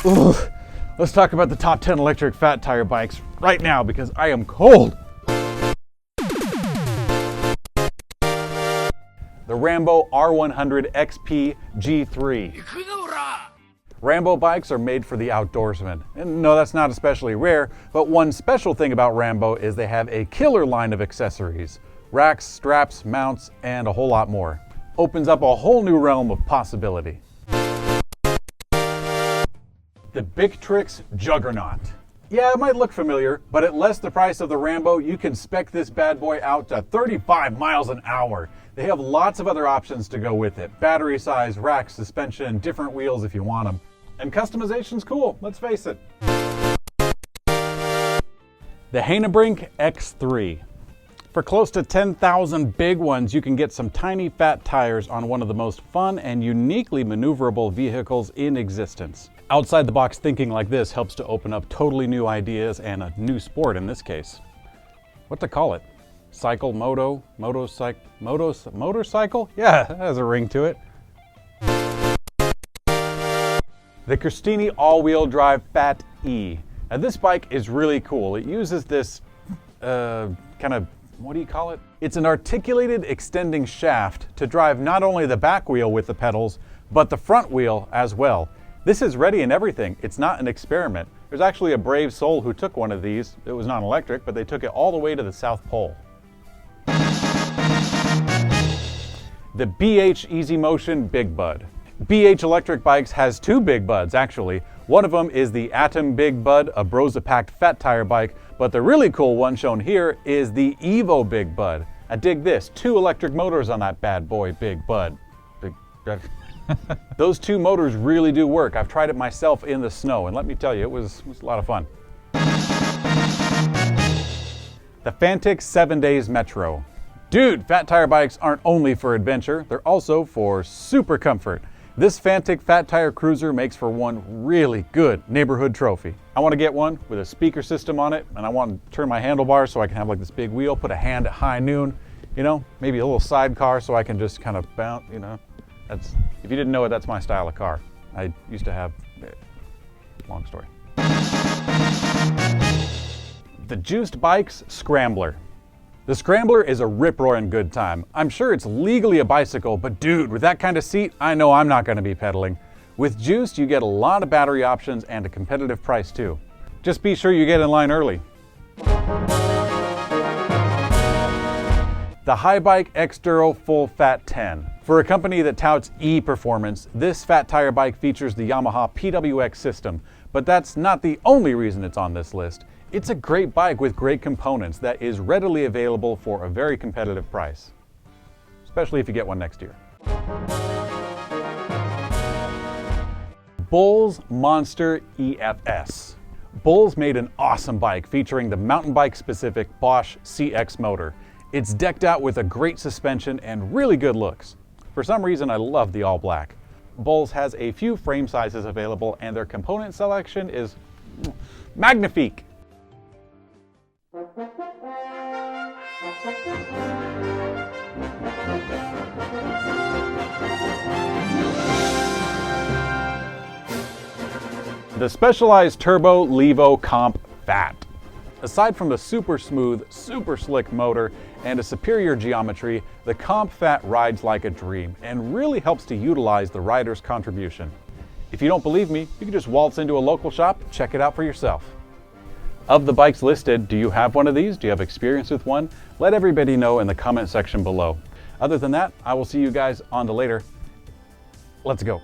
Ooh, let's talk about the top 10 electric fat tire bikes right now because I am cold. The Rambo R1000XP G3. Rambo bikes are made for the outdoorsman. And no, that's not especially rare, but one special thing about Rambo is they have a killer line of accessories. Racks, straps, mounts, and a whole lot more. Opens up a whole new realm of possibility. The Biktrix Juggernaut. Yeah, it might look familiar, but at less the price of the Rambo, you can spec this bad boy out to 35 miles an hour. They have lots of other options to go with it. Battery size, rack, suspension, different wheels if you want them. And customization's cool, let's face it. The Hanebrink X3. For close to 10,000 big ones, you can get some tiny fat tires on one of the most fun and uniquely maneuverable vehicles in existence. Outside the box thinking like this helps to open up totally new ideas and a new sport in this case. What to call it? Cycle, motorcycle? Yeah, that has a ring to it. The Christini all-wheel drive Fat-E. Now this bike is really cool. It uses this kind of, what do you call it? It's an articulated extending shaft to drive not only the back wheel with the pedals, but the front wheel as well. This is ready and everything. It's not an experiment. There's actually a brave soul who took one of these. It was not electric, but they took it all the way to the South Pole. The BH Easy Motion Big Bud. BH Electric Bikes has two Big Buds, actually. One of them is the Atom Big Bud, a Brosa-packed fat tire bike, but the really cool one shown here is the EVO Big Bud. Now dig this, 2 electric motors on that bad boy Big Bud. Those 2 motors really do work. I've tried it myself in the snow, and let me tell you, it was a lot of fun. The Fantic 7 Days Metro. Dude, fat tire bikes aren't only for adventure, they're also for super comfort. This Fantic fat tire cruiser makes for one really good neighborhood trophy. I want to get one with a speaker system on it, and I want to turn my handlebars so I can have like this big wheel, put a hand at high noon, you know, maybe a little sidecar so I can just kind of bounce, you know. That's, if you didn't know it, that's my style of car. I used to have, long story. The Juiced Bikes Scrambler. The Scrambler is a rip-roaring good time. I'm sure it's legally a bicycle, but dude, with that kind of seat, I know I'm not gonna be pedaling. With Juiced, you get a lot of battery options and a competitive price too. Just be sure you get in line early. The Haibike X3 Full Fat 10. For a company that touts E-performance, this fat tire bike features the Yamaha PWX system, but that's not the only reason it's on this list. It's a great bike with great components that is readily available for a very competitive price, especially if you get one next year. Bull's Monster EFS. Bull's made an awesome bike featuring the mountain bike specific Bosch CX motor. It's decked out with a great suspension and really good looks. For some reason, I love the all black. Bull's has a few frame sizes available and their component selection is magnifique. The Specialized Turbo LEVO Comp Fat. Aside from the super smooth, super slick motor and a superior geometry, the Comp Fat rides like a dream and really helps to utilize the rider's contribution. If you don't believe me, you can just waltz into a local shop, check it out for yourself. Of the bikes listed, do you have one of these? Do you have experience with one? Let everybody know in the comment section below. Other than that, I will see you guys on to later. Let's go.